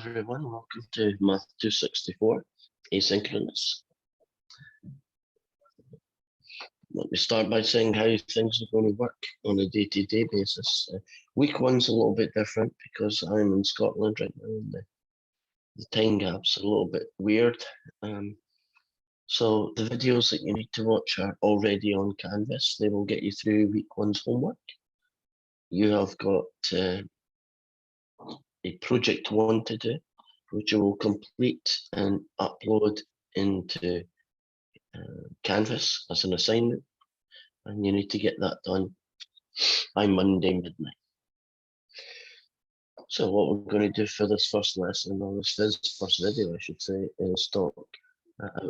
everyone, welcome to Math 264, Asynchronous. Let me start by saying how things are going to work on a day-to-day basis. Week one's a little bit different because I'm in Scotland right now and the time gap's a little bit weird. So the videos that you need to watch are already on Canvas. They will get you through week one's homework. You have got a project one to do, which you will complete and upload into Canvas as an assignment, and you need to get that done by Monday midnight. So what we're going to do for this first lesson, or this first video I should say, is talk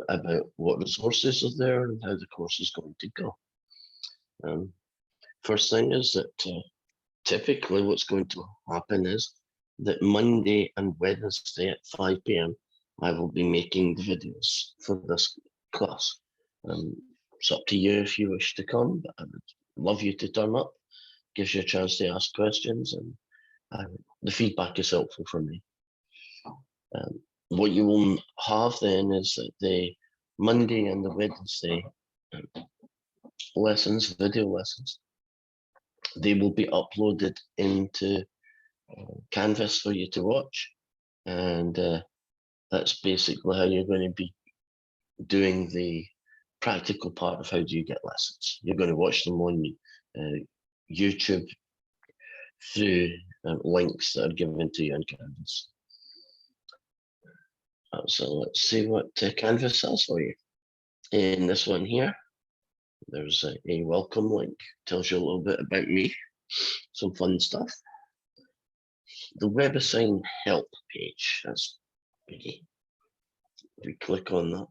about what resources are there and how the course is going to go. First thing is that typically what's going to happen is that Monday and Wednesday at 5 p.m. I will be making the videos for this class. It's up to you if you wish to come, but I would love you to turn up. Gives you a chance to ask questions, and the feedback is helpful for me. What you will have then is that the Monday and the Wednesday lessons, video lessons, they will be uploaded into Canvas for you to watch, and that's basically how you're going to be doing the practical part of how do you get lessons. You're going to watch them on YouTube through links that are given to you on Canvas. So let's see what Canvas has for you. In this one here, there's a welcome link. Tells you a little bit about me, some fun stuff. The WebAssign help page, that's biggie. We click on that.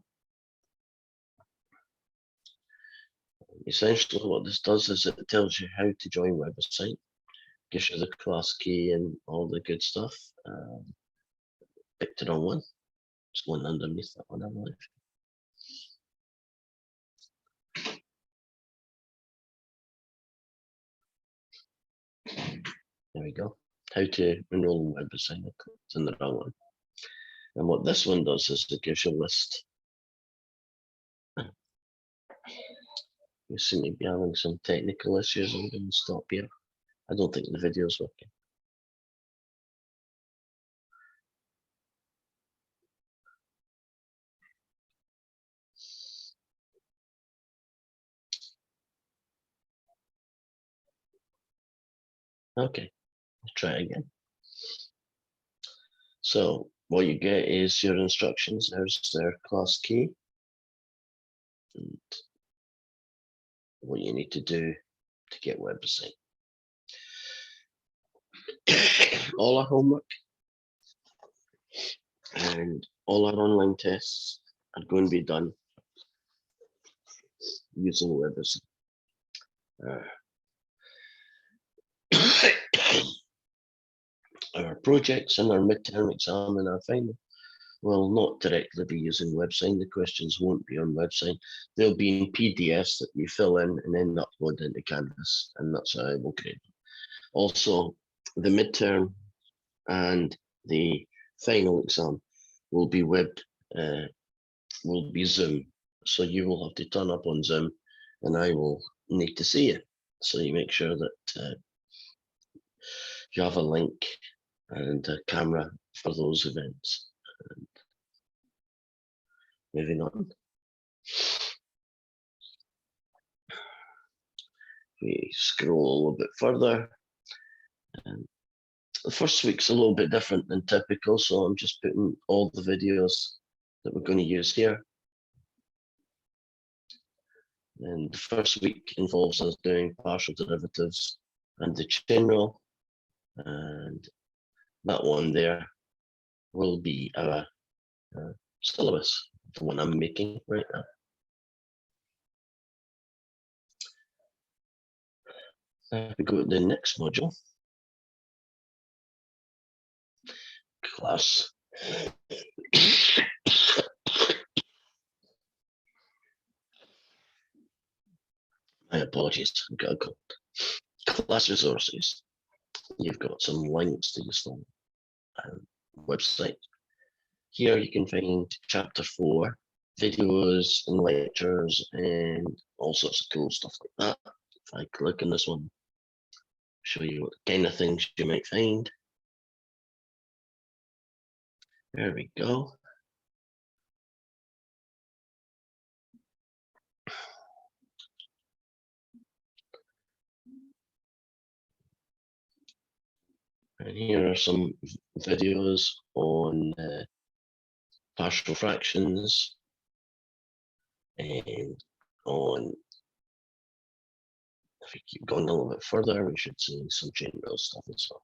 Essentially what this does is it tells you how to join WebAssign, gives you the class key and all the good stuff. Picked the wrong one. There's one underneath that one, I believe. There we go. How to enroll in WebAssign. It's in the wrong one. And what this one does is it gives you a list. You seem to be having some technical issues. I'm going to stop here. I don't think the video is working. Okay, let's try it again. So what you get is your instructions. There's their class key. And what you need to do to get WebAssign. All our homework and all our online tests are going to be done using WebAssign. Our projects and our midterm exam and our final will not directly be using WebAssign. The questions won't be on WebAssign. They'll be in PDFs that you fill in and then upload into Canvas, and that's how I will grade them. Also, the midterm and the final exam will be Zoom. So you will have to turn up on Zoom, and I will need to see you. So you make sure that you have a link and a camera for those events. And moving on. We scroll a little bit further. The first week's a little bit different than typical, so I'm just putting all the videos that we're going to use here. And the first week involves us doing partial derivatives and the chain rule, and that one there will be our syllabus, the one I'm making right now. We go to the next module. Class. My apologies, I've got a cold. Class resources. You've got some links to use them. website. Here you can find chapter 4, videos and lectures and all sorts of cool stuff like that. If I click on this one, show you what kind of things you might find. There we go. And here are some videos on partial fractions and on, if we keep going a little bit further, we should see some chain rule stuff as well.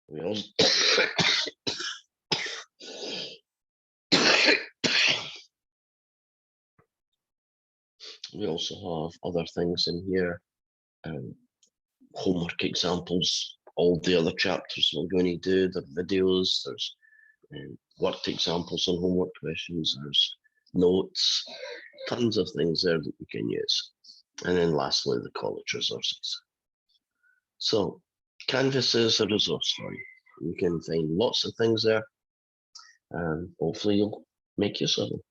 We also we also have other things in here, homework examples, all the other chapters we're going to do, the videos, there's worked examples on homework questions, there's notes, tons of things there that you can use. And then lastly, the college resources. So Canvas is a resource for you. You can find lots of things there, and hopefully you'll make use of them.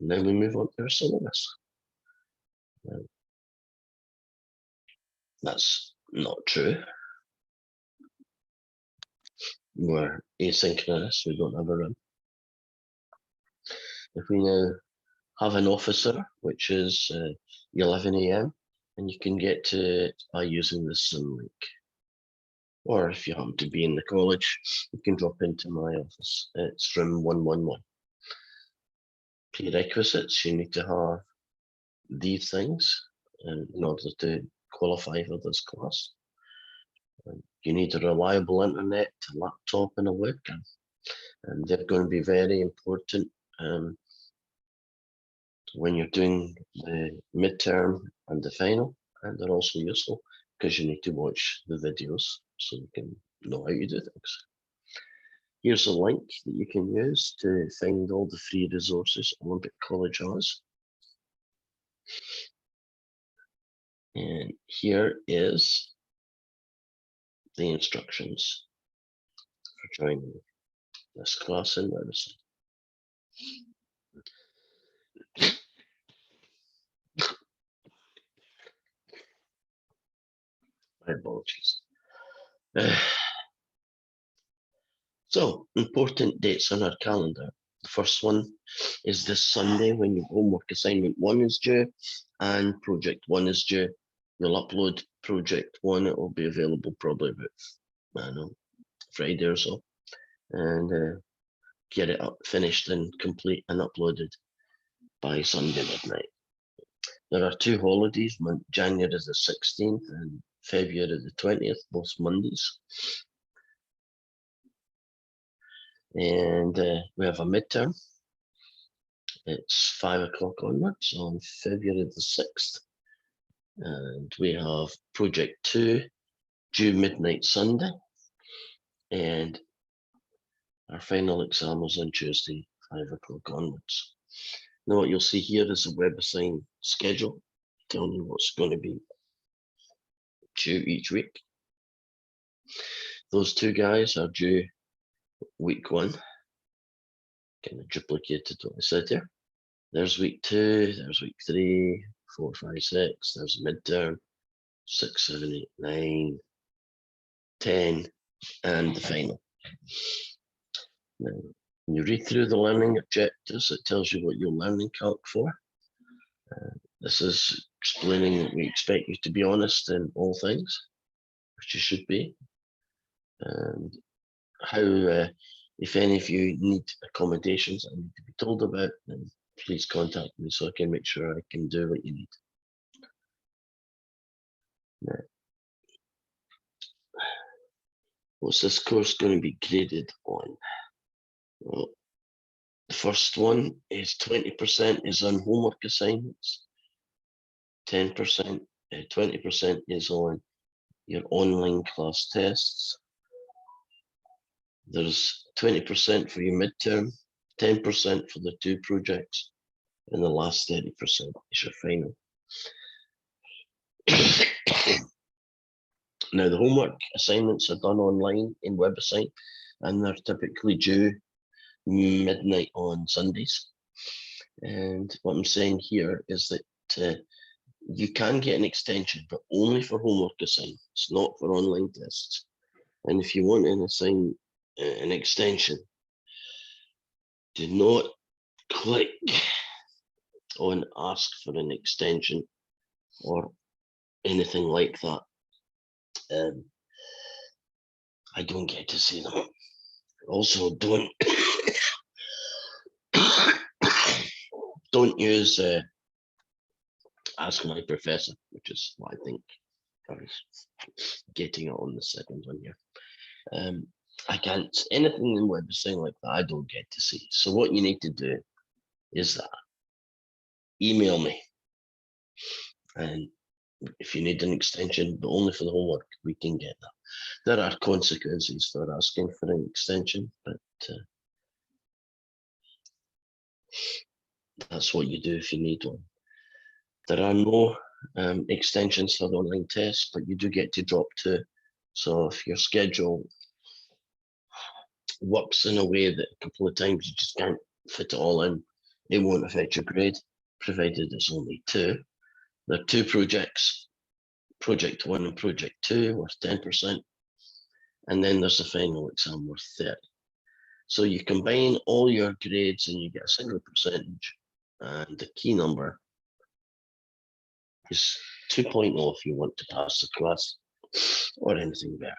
Now we move on to our syllabus. That's not true. We're asynchronous, we don't have a run. If we now have an officer, which is 11 AM, and you can get to it by using the Zoom link. Or if you happen to be in the college, you can drop into my office. It's room 111. Prerequisites, you need to have these things in order to qualify for this class. You need a reliable internet, a laptop and a webcam. And they're going to be very important when you're doing the midterm and the final, and they're also useful because you need to watch the videos so you can know how you do things. Here's a link that you can use to find all the free resources Olympic College has. And here is the instructions for joining this class in medicine. My apologies. So, important dates on our calendar. The first one is this Sunday when your homework assignment 1 is due and project 1 is due. You'll upload project 1, it will be available probably about, I don't know, Friday or so, and get it up, finished and complete and uploaded by Sunday midnight. There are 2 holidays, January the 16th and February the 20th, both Mondays. And we have a midterm. It's 5 o'clock onwards on February the 6th. And we have project 2 due midnight Sunday. And our final exam is on Tuesday, 5 o'clock onwards. Now what you'll see here is a WebAssign schedule telling you what's going to be due each week. Those 2 guys are due week 1. Kind of duplicated what I said here. There's week 2, there's week 3, 4, 5, 6, there's midterm, 6, 7, 8, 9, 10, and the final. Now, when you read through the learning objectives, it tells you what you're learning calc for. This is explaining that we expect you to be honest in all things, which you should be, and how, if any of you need accommodations that need to be told about, then please contact me so I can make sure I can do what you need. Now, what's this course going to be graded on? Well, the first one is 20% is on homework assignments, 10%, 20% is on your online class tests. There's 20% for your midterm, 10% for the 2 projects, and the last 30% is your final. Now, the homework assignments are done online in WebAssign, and they're typically due midnight on Sundays. And what I'm saying here is that you can get an extension, but only for homework assignments, not for online tests. And if you want to assign an extension, do not click on ask for an extension or anything like that. I don't get to see them. Also, don't don't use ask my professor, which is what I think I was getting it on the second one here. I can't, anything in WebAssign like that, I don't get to see. So what you need to do is that email me, and if you need an extension, but only for the homework, we can get that. There are consequences for asking for an extension, but that's what you do if you need one. There are no extensions for the online test, but you do get to drop 2. So if your schedule works in a way that a couple of times you just can't fit it all in, it won't affect your grade, provided it's only 2. There are 2 projects, project 1 and project 2 worth 10%, and then there's a final exam worth 30. So you combine all your grades and you get a single percentage, and the key number is 2.0 if you want to pass the class or anything better.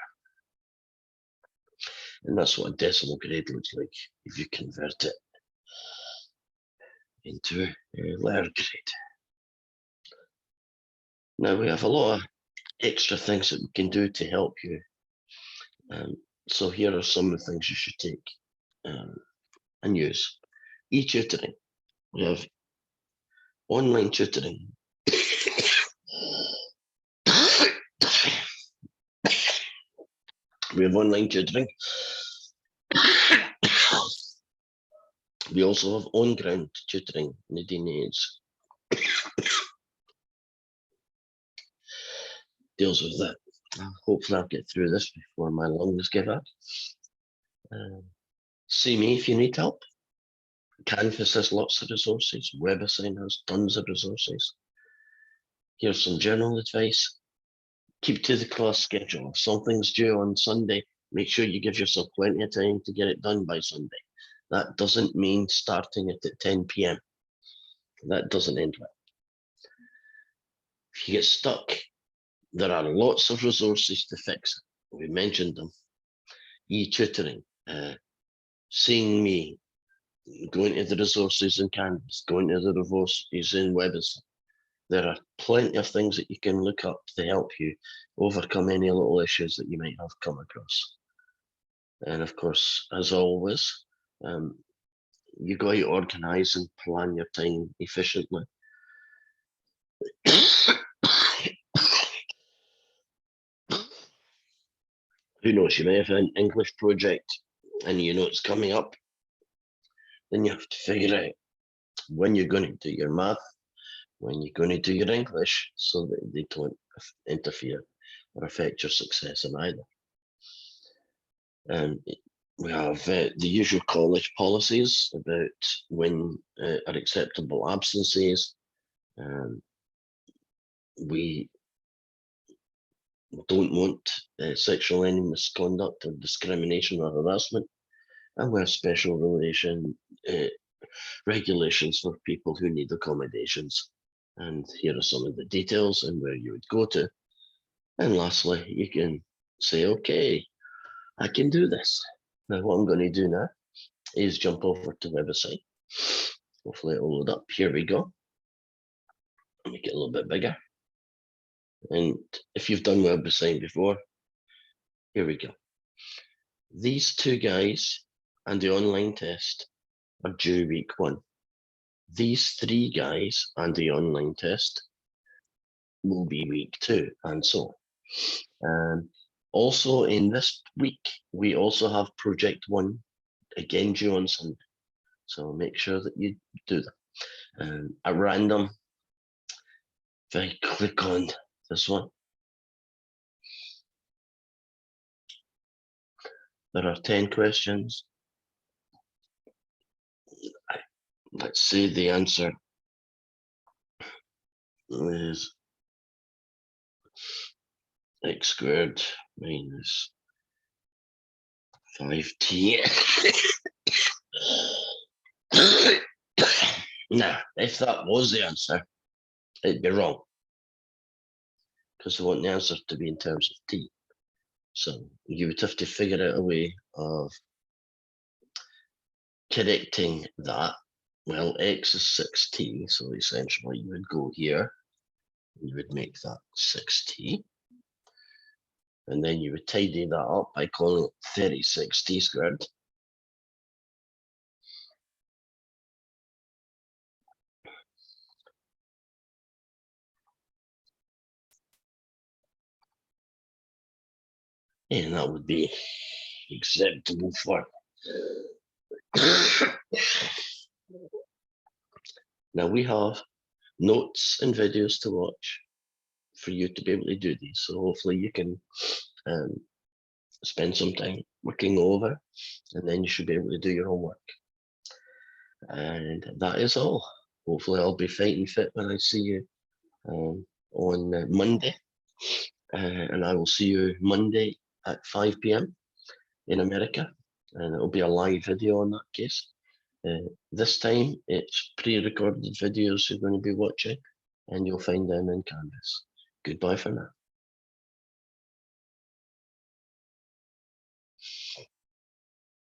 And that's what a decimal grade looks like if you convert it into a letter grade. Now we have a lot of extra things that we can do to help you. So here are some of the things you should take and use. E-tutoring. We have online tutoring. We have online tutoring. We also have on-ground tutoring. Nadine is deals with that. Hopefully I'll get through this before my lungs give up. See me if you need help. Canvas has lots of resources. WebAssign has tons of resources. Here's some general advice. Keep to the class schedule. If something's due on Sunday, make sure you give yourself plenty of time to get it done by Sunday. That doesn't mean starting it at 10 p.m. That doesn't end well. If you get stuck, there are lots of resources to fix it. We mentioned them. E-tutoring, seeing me, going to the resources in Canvas, going to the resources in WebAssign. There are plenty of things that you can look up to help you overcome any little issues that you might have come across. And of course, as always, you got to organise and plan your time efficiently. Who knows, you may have an English project and you know it's coming up. Then you have to figure out when you're going to do your math, when you're going to do your English, so that they don't interfere or affect your success in either. We have the usual college policies about when are acceptable absences. We don't want sexual any misconduct or discrimination or harassment, and we have special regulations for people who need accommodations And here are some of the details and where you would go to. And lastly, you can say, okay, I can do this. Now, what I'm going to do now is jump over to the website. Hopefully it'll load up. Here we go. Make it a little bit bigger. And if you've done website before, here we go. These two guys and the online test are due week 1. These 3 guys and the online test will be week 2, and so on. Also in this week, we also have project 1 again due on Sunday. So make sure that you do that. At random, if I click on this one, there are 10 questions. Let's say the answer is x squared minus 5t. Now, if that was the answer, it'd be wrong, because we want the answer to be in terms of t. So you would have to figure out a way of correcting that. Well, x is 6t, so essentially you would go here, you would make that 6t, and then you would tidy that up by calling it 36t squared. And that would be acceptable for. Now we have notes and videos to watch for you to be able to do these. So hopefully you can spend some time working over, and then you should be able to do your homework. And that is all. Hopefully I'll be fighting fit when I see you on Monday. And I will see you Monday at 5 p.m. in America. And it'll be a live video in that case. This time it's pre-recorded videos you're going to be watching, and you'll find them in Canvas. Goodbye for now.